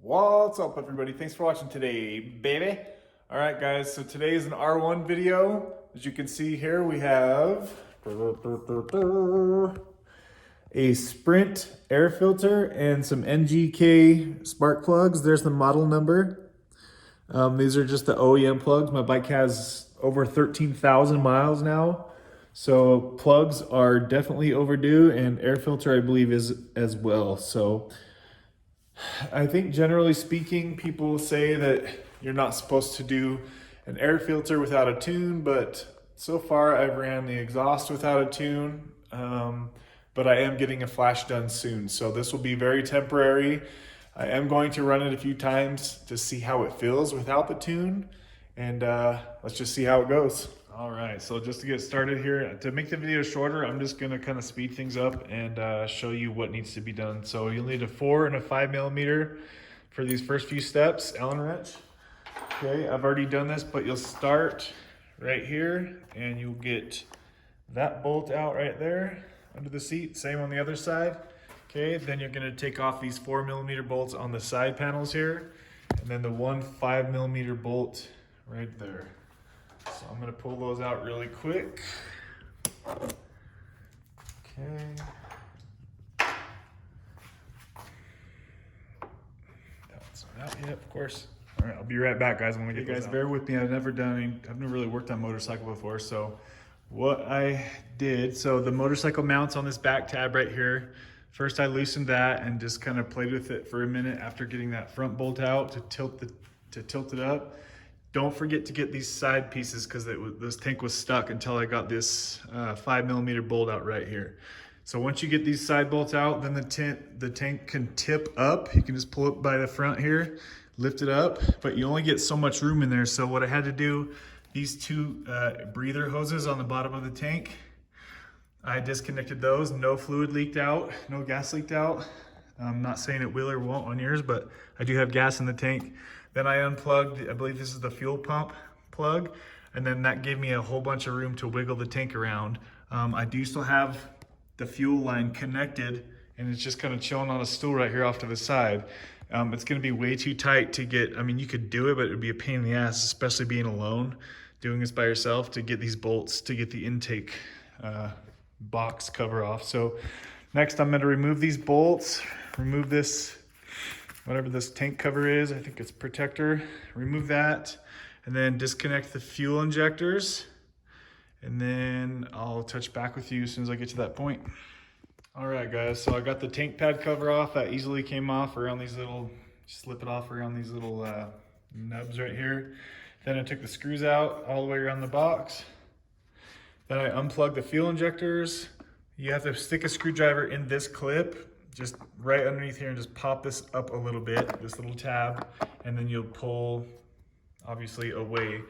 What's up, everybody? Thanks for watching today, baby. All right, guys, so today is an R1 video. As you can see here, we have a Sprint air filter and some NGK spark plugs. There's the model number. These are just the OEM plugs. My bike has over 13,000 miles now. So plugs are definitely overdue, and air filter, I believe, is as well. So I think generally speaking, people say that you're not supposed to do an air filter without a tune, but so far I've ran the exhaust without a tune, but I am getting a flash done soon. So this will be very temporary. I am going to run it a few times to see how it feels without the tune, and let's just see how it goes. All right, so just to get started here, to make the video shorter, I'm just gonna kind of speed things up and show you what needs to be done. So you'll need a 4 and a 5 millimeter for these first few steps, Allen wrench. Okay, I've already done this, but you'll start right here and you'll get that bolt out right there under the seat, same on the other side. Okay, then you're gonna take off these 4 millimeter bolts on the side panels here, and then the 1 5 millimeter bolt right there. So I'm gonna pull those out really quick. Okay. That's not out yet, of course. All right, I'll be right back, guys. When we get those out. Bear with me. I've never really worked on motorcycle before. So what I did, so the motorcycle mounts on this back tab right here. First, I loosened that and just kind of played with it for a minute after getting that front bolt out to tilt it up. Don't forget to get these side pieces because this tank was stuck until I got this 5 millimeter bolt out right here. So once you get these side bolts out, then the tank can tip up. You can just pull it by the front here, lift it up, but you only get so much room in there. So what I had to do, these two breather hoses on the bottom of the tank, I disconnected those. No fluid leaked out, no gas leaked out. I'm not saying it will or won't on yours, but I do have gas in the tank. Then I unplugged, I believe this is the fuel pump plug, and then that gave me a whole bunch of room to wiggle the tank around. I do still have the fuel line connected, and it's just kind of chilling on a stool right here off to the side. It's gonna be way too tight to get, I mean, you could do it, but it would be a pain in the ass, especially being alone, doing this by yourself, to get these bolts, to get the intake box cover off. So next I'm gonna remove these bolts, remove this, whatever this tank cover is, I think it's protector, remove that, and then disconnect the fuel injectors, and then I'll touch back with you as soon as I get to that point. All right, guys, so I got the tank pad cover off. That easily came off around these little, slip it off around these little nubs right here. Then I took the screws out all the way around the box. Then I unplugged the fuel injectors. You have to stick a screwdriver in this clip, just right underneath here, and just pop this up a little bit, this little tab, and then you'll pull, obviously, away.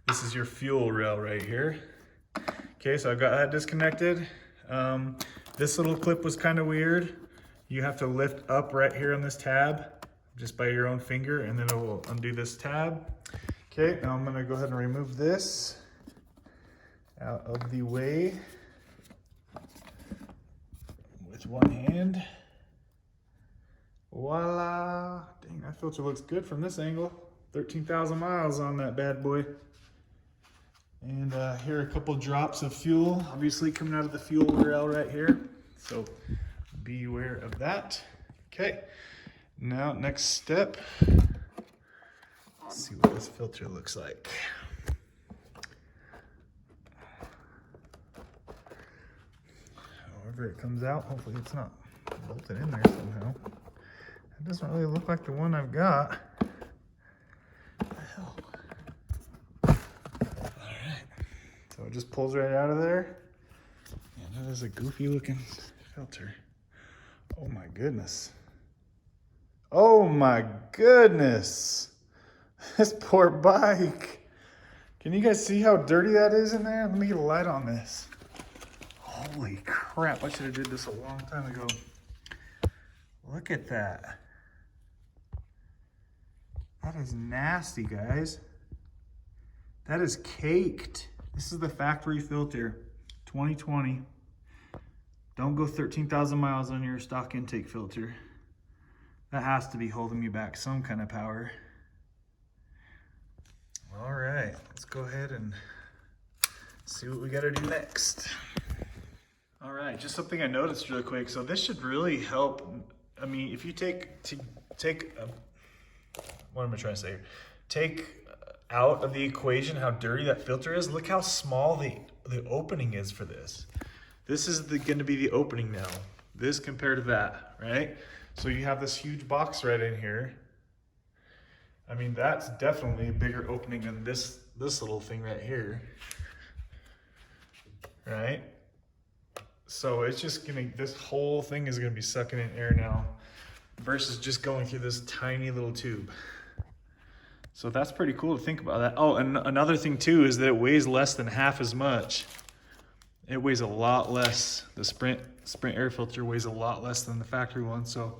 This is your fuel rail right here. Okay, so I've got that disconnected. This little clip was kind of weird. You have to lift up right here on this tab, just by your own finger, and then it will undo this tab. Okay, now I'm gonna go ahead and remove this out of the way with one hand. Voila! Dang, that filter looks good from this angle. 13,000 miles on that bad boy. And here are a couple drops of fuel, obviously coming out of the fuel rail right here. So be aware of that. Okay, now next step. Let's see what this filter looks like. However it comes out, hopefully it's not bolted in there somehow. It doesn't really look like the one I've got. What the hell? All right. So it just pulls right out of there. And that is a goofy looking filter. Oh my goodness. Oh my goodness. This poor bike. Can you guys see how dirty that is in there? Let me get a light on this. Holy crap. I should have did this a long time ago. Look at that. That is nasty, guys. That is caked. This is the factory filter, 2020. Don't go 13,000 miles on your stock intake filter. That has to be holding me back some kind of power. All right, let's go ahead and see what we gotta do next. All right, just something I noticed really quick. So this should really help. I mean, if you what am I trying to say here? Take out of the equation how dirty that filter is. Look how small the opening is for this. This is going to be the opening now. This compared to that, right? So you have this huge box right in here. I mean, that's definitely a bigger opening than this little thing right here, right? So it's just this whole thing is gonna be sucking in air now versus just going through this tiny little tube. So that's pretty cool to think about that. Oh, and another thing too is that it weighs less than half as much. It weighs a lot less. The Sprint air filter weighs a lot less than the factory one. So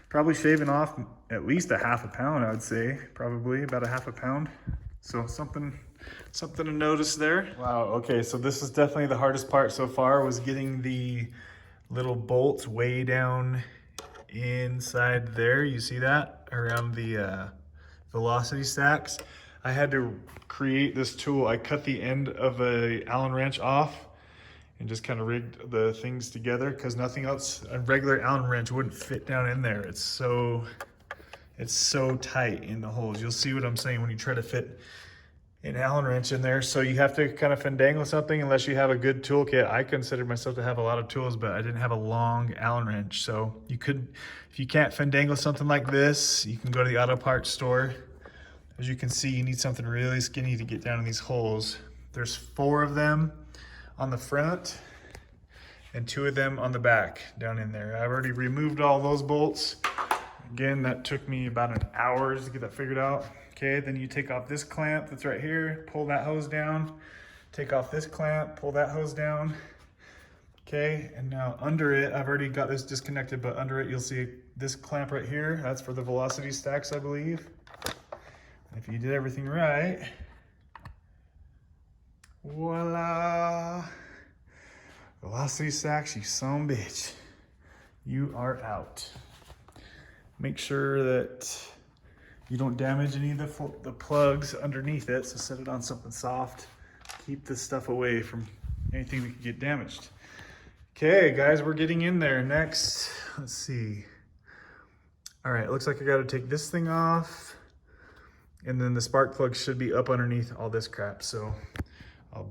probably shaving off at least a half a pound, I would say. Probably about a half a pound. So something to notice there. Wow, okay, so this is definitely the hardest part so far, was getting the little bolts way down inside there. You see that? Around the velocity stacks. I had to create this tool. I cut the end of a Allen wrench off and just kind of rigged the things together, because nothing else, a regular Allen wrench wouldn't fit down in there. It's so tight in the holes. You'll see what I'm saying when you try to fit an Allen wrench in there. So you have to kind of finagle something unless you have a good toolkit. I consider myself to have a lot of tools, but I didn't have a long Allen wrench. So you could, if you can't finagle something like this, you can go to the auto parts store. As you can see, you need something really skinny to get down in these holes. There's 4 of them on the front and 2 of them on the back down in there. I've already removed all those bolts. Again, that took me about an hour to get that figured out. Okay, then you take off this clamp that's right here, pull that hose down, take off this clamp, pull that hose down. Okay, and now under it, I've already got this disconnected, but under it, you'll see this clamp right here. That's for the velocity stacks, I believe. If you did everything right, voila. Velocity stacks, you son of a bitch. You are out. Make sure that you don't damage any of the plugs underneath it, so set it on something soft. Keep this stuff away from anything that could get damaged. Okay, guys, we're getting in there. Next, let's see. All right, it looks like I gotta take this thing off, and then the spark plug should be up underneath all this crap. So I'll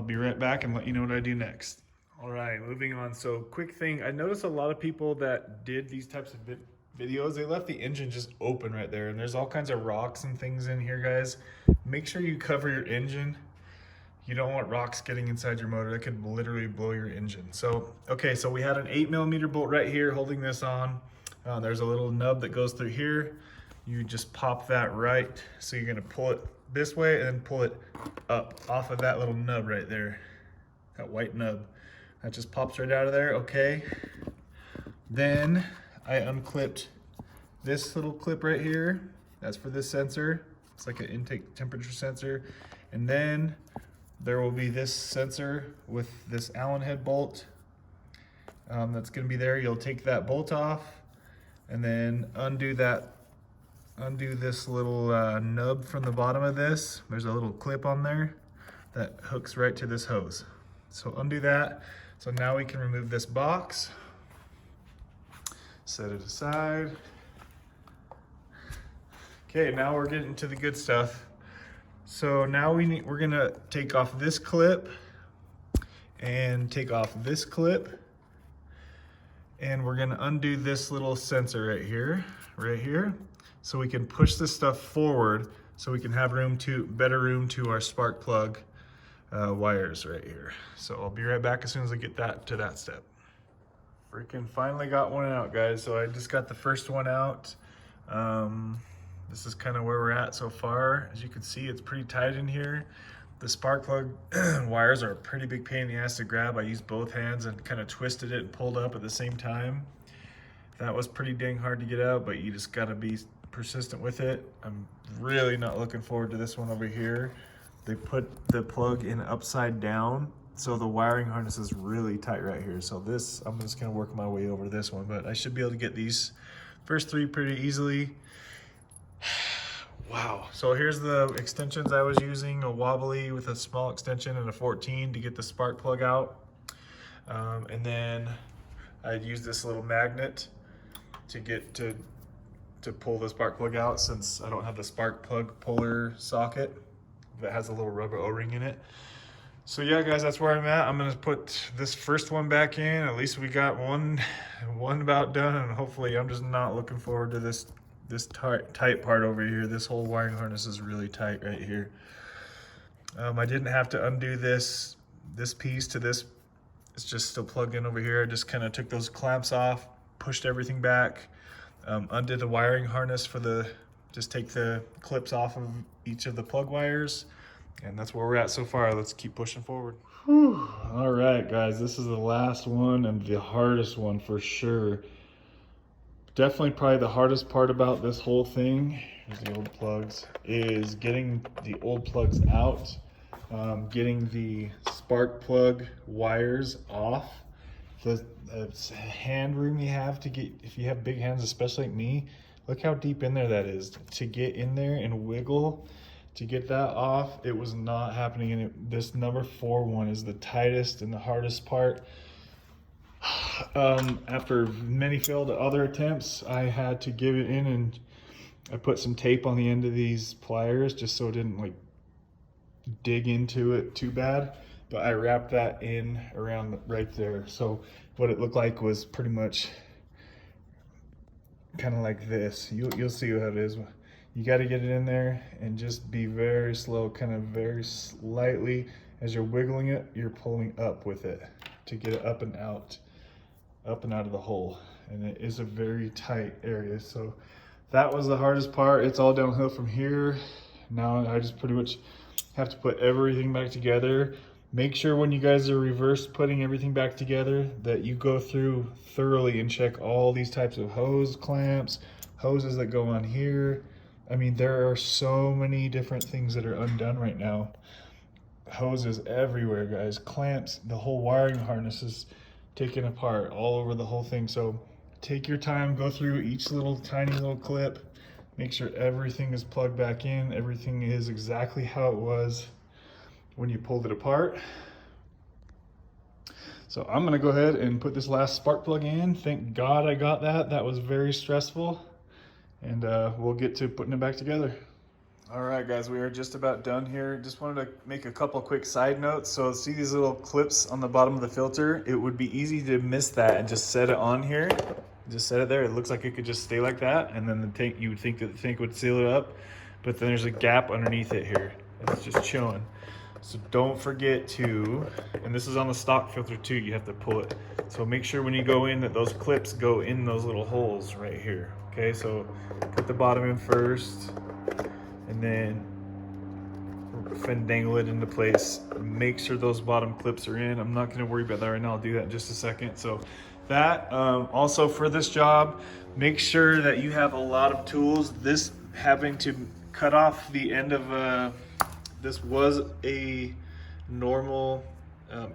be right back and let you know what I do next. All right, moving on. So quick thing, I noticed a lot of people that did these types of videos, they left the engine just open right there, and there's all kinds of rocks and things in here, guys. Make sure you cover your engine. You don't want rocks getting inside your motor. That could literally blow your engine. So, okay, so we had an 8mm bolt right here holding this on. There's a little nub that goes through here. You just pop that right. So you're gonna pull it this way and then pull it up off of that little nub right there. That white nub. That just pops right out of there, okay? Then I unclipped this little clip right here. That's for this sensor. It's like an intake temperature sensor. And then there will be this sensor with this Allen head bolt that's gonna be there. You'll take that bolt off and then undo this little nub from the bottom of this. There's a little clip on there that hooks right to this hose. So undo that. So now we can remove this box. Set it aside. Okay, now we're getting to the good stuff. So now we're gonna take off this clip and take off this clip, and we're gonna undo this little sensor right here, so we can push this stuff forward so we can have better room to our spark plug wires right here. So I'll be right back as soon as I get to that step. Freaking finally got one out, guys. So I just got the first one out. This is kind of where we're at so far. As you can see, it's pretty tight in here. The spark plug wires are a pretty big pain in the ass to grab. I used both hands and kind of twisted it and pulled up at the same time. That was pretty dang hard to get out, but you just gotta be persistent with it. I'm really not looking forward to this one over here. They put the plug in upside down, so the wiring harness is really tight right here. So this, I'm just gonna work my way over this one, but I should be able to get these First three pretty easily. Wow. So here's the extensions I was using, a wobbly with a small extension and a 14 to get the spark plug out. And then I'd use this little magnet to get to pull the spark plug out, since I don't have the spark plug puller socket that has a little rubber O-ring in it. So yeah, guys, that's where I'm at. I'm gonna put this first one back in. At least we got one about done, and hopefully I'm just not looking forward to this tight part over here. This whole wiring harness is really tight right here. I didn't have to undo this piece to this. It's just still plugged in over here. I just kind of took those clamps off, pushed everything back, undid the wiring harness for just take the clips off of each of the plug wires. And that's where we're at so far. Let's keep pushing forward. Whew. All right, guys, this is the last one and the hardest one for sure. Definitely probably the hardest part about this whole thing, here's the old plugs, is getting the old plugs out, getting the spark plug wires off. The hand room you have to get, if you have big hands, especially like me, look how deep in there that is. To get in there and wiggle, to get that off, it was not happening. And this number 4 one is the tightest and the hardest part. After many failed other attempts, I had to give it in, and I put some tape on the end of these pliers just so it didn't like dig into it too bad. But I wrapped that in around right there. So what it looked like was pretty much kind of like this. You'll see how it is. You got to get it in there and just be very slow, kind of very slightly. As you're wiggling it, you're pulling up with it to get it up and out of the hole. And it is a very tight area. So that was the hardest part. It's all downhill from here. Now I just pretty much have to put everything back together. Make sure when you guys are reverse putting everything back together that you go through thoroughly and check all these types of hose clamps, hoses that go on here. I mean, there are so many different things that are undone right now. Hoses everywhere, guys. Clamps, the whole wiring harness is taken apart all over the whole thing. So take your time, go through each little tiny little clip, make sure everything is plugged back in, everything is exactly how it was when you pulled it apart. So I'm gonna go ahead and put this last spark plug in. Thank God I got that. That was very stressful. And we'll get to putting it back together. All right, guys, we are just about done here. Just wanted to make a couple quick side notes. So see these little clips on the bottom of the filter? It would be easy to miss that and just set it on here. Just set it there. It looks like it could just stay like that. And then the tank, you would think that the tank would seal it up, but then there's a gap underneath it here. It's just chilling. So don't forget to, and this is on the stock filter too, you have to pull it. So make sure when you go in that those clips go in those little holes right here. Okay, so put the bottom in first, and then fandangle it into place. Make sure those bottom clips are in. I'm not going to worry about that right now. I'll do that in just a second. So that also for this job, make sure that you have a lot of tools. This having to cut off the end of this was a normal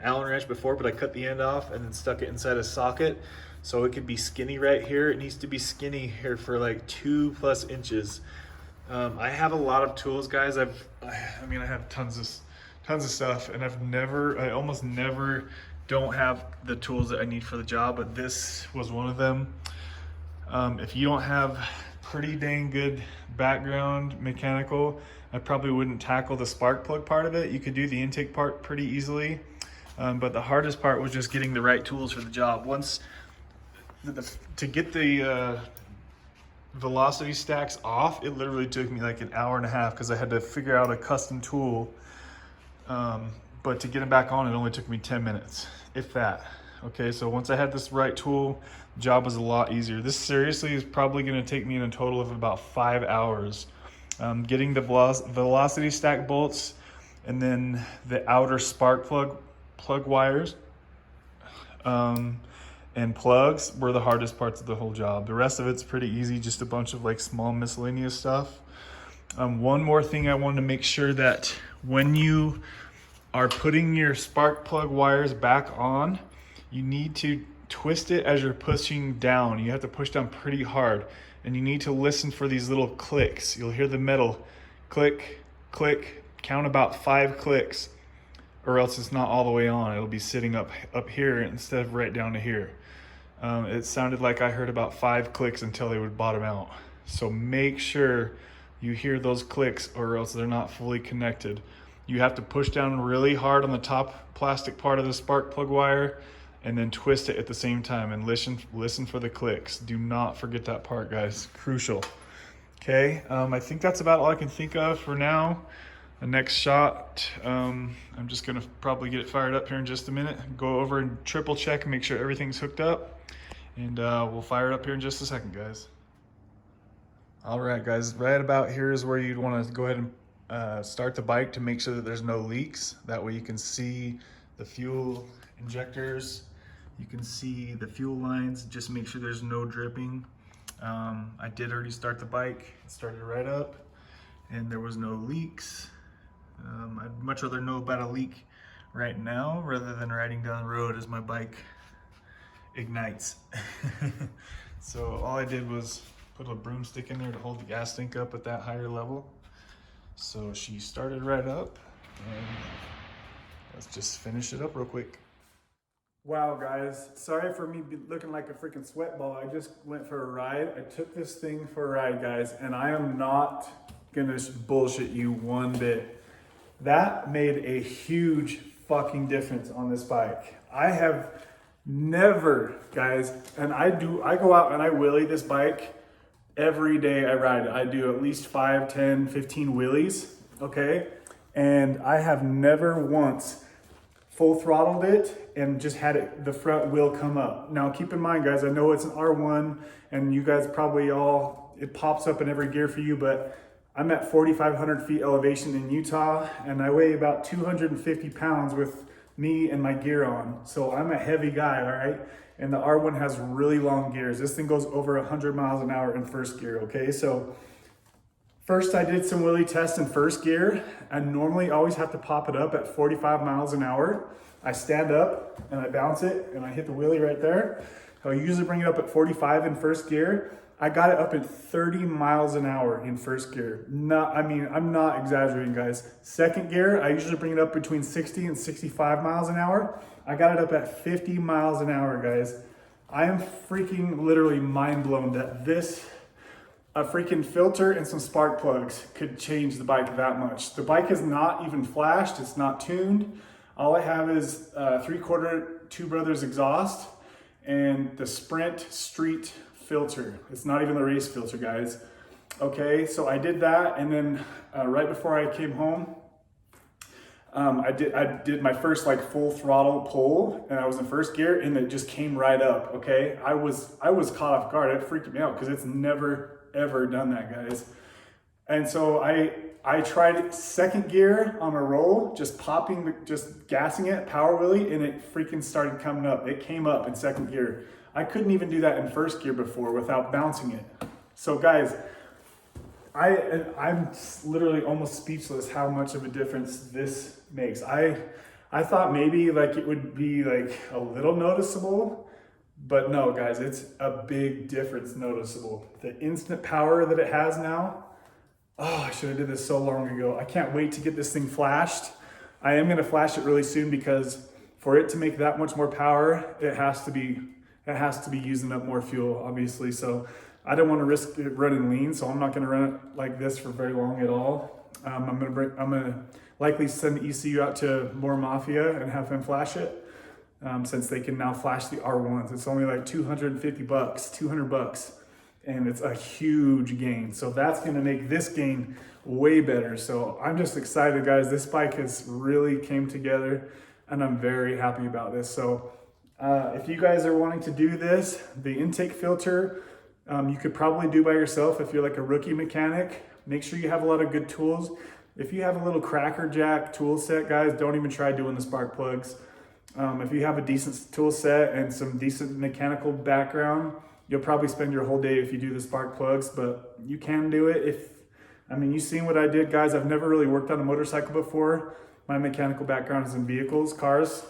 Allen wrench before, but I cut the end off and then stuck it inside a socket. So it could be skinny right here. It needs to be skinny here for like 2+ inches. I have a lot of tools, guys. I have tons of stuff, and I almost never don't have the tools that I need for the job, but this was one of them. If you don't have pretty dang good background mechanical, I probably wouldn't tackle the spark plug part of it. You could do the intake part pretty easily, but the hardest part was just getting the right tools for the job. To get the velocity stacks off, it literally took me like an hour and a half because I had to figure out a custom tool. But to get them back on, it only took me 10 minutes, if that. Okay, so once I had this right tool, the job was a lot easier. This seriously is probably going to take me in a total of about 5 hours. Getting the velocity stack bolts and then the outer spark plug wires and plugs were the hardest parts of the whole job. The rest of it's pretty easy, just a bunch of like small miscellaneous stuff. One more thing I wanted to make sure that when you are putting your spark plug wires back on, you need to twist it as you're pushing down. You have to push down pretty hard, and you need to listen for these little clicks. You'll hear the metal click, click, count about 5 clicks, or else it's not all the way on. It'll be sitting up here instead of right down to here. It sounded like I heard about 5 clicks until they would bottom out. So make sure you hear those clicks, or else they're not fully connected. You have to push down really hard on the top plastic part of the spark plug wire, and then twist it at the same time, and listen for the clicks. Do not forget that part, guys. Crucial. Okay, I think that's about all I can think of for now. The next shot, I'm just gonna probably get it fired up here in just a minute, go over and triple check and make sure everything's hooked up, and we'll fire it up here in just a second, guys. All right, guys, right about here is where you'd wanna go ahead and start the bike to make sure that there's no leaks. That way you can see the fuel injectors, you can see the fuel lines, just make sure there's no dripping. I did already start the bike, it started right up, and there was no leaks. I'd much rather know about a leak right now rather than riding down the road as my bike ignites. So all I did was put a broomstick in there to hold the gas tank up at that higher level. So she started right up, and let's just finish it up real quick. Wow, guys, sorry for me looking like a freaking sweat ball. I just went for a ride. I took this thing for a ride, guys, and I am not gonna bullshit you one bit. That made a huge fucking difference on this bike. I have never, guys, and I go out and I wheelie this bike every day I ride it. I do at least 5, 10, 15 wheelies, okay? And I have never once full throttled it and just had it, the front wheel come up. Now keep in mind, guys, I know it's an R1 and you guys probably it pops up in every gear for you, but I'm at 4,500 feet elevation in Utah, and I weigh about 250 pounds with me and my gear on. So I'm a heavy guy, all right? And the R1 has really long gears. This thing goes over 100 miles an hour in first gear, okay? So first I did some wheelie tests in first gear. I normally always have to pop it up at 45 miles an hour. I stand up and I bounce it and I hit the wheelie right there. I'll usually bring it up at 45 in first gear. I got it up at 30 miles an hour in first gear. I'm not exaggerating, guys. Second gear, I usually bring it up between 60 and 65 miles an hour. I got it up at 50 miles an hour, guys. I am freaking literally mind blown that a freaking filter and some spark plugs could change the bike that much. The bike is not even flashed, it's not tuned. All I have is 3/4 Two Brothers exhaust and the Sprint Street filter. It's not even the race filter, guys. Okay, so I did that, and then right before I came home, I did my first like full throttle pull, and I was in first gear, and it just came right up. Okay, I was caught off guard. It freaked me out because it's never ever done that, guys. And so I tried second gear on a roll, just gassing it, power wheelie, and it freaking started coming up. It came up in second gear. I couldn't even do that in first gear before without bouncing it. So guys, I'm literally almost speechless how much of a difference this makes. I thought maybe like it would be like a little noticeable, but no, guys, it's a big difference noticeable. The instant power that it has now, oh, I should have did this so long ago. I can't wait to get this thing flashed. I am gonna flash it really soon because for it to make that much more power, it has to be using up more fuel, obviously. So I don't want to risk it running lean, so I'm not going to run it like this for very long at all. I'm gonna likely send the ECU out to more Mafia and have them flash it, since they can now flash the R1s. It's only like 250 bucks, 200 bucks, and it's a huge gain. So that's going to make this gain way better. So I'm just excited, guys. This bike has really came together, and I'm very happy about this. So if you guys are wanting to do this, the intake filter, you could probably do by yourself if you're like a rookie mechanic. Make sure you have a lot of good tools. If you have a little Cracker Jack tool set, guys, don't even try doing the spark plugs. If you have a decent tool set and some decent mechanical background, you'll probably spend your whole day if you do the spark plugs, but you can do it. You've seen what I did, guys. I've never really worked on a motorcycle before. My mechanical background is in vehicles, cars.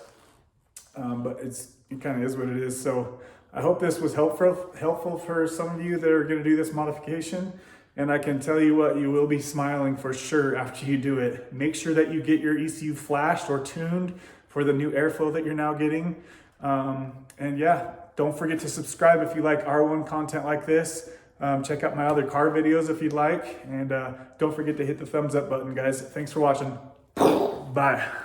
But it's it kind of is what it is. So I hope this was helpful for some of you that are going to do this modification. And I can tell you what, you will be smiling for sure after you do it. Make sure that you get your ECU flashed or tuned for the new airflow that you're now getting. And yeah, don't forget to subscribe if you like R1 content like this. Check out my other car videos if you'd like. And don't forget to hit the thumbs up button, guys. Thanks for watching. Bye.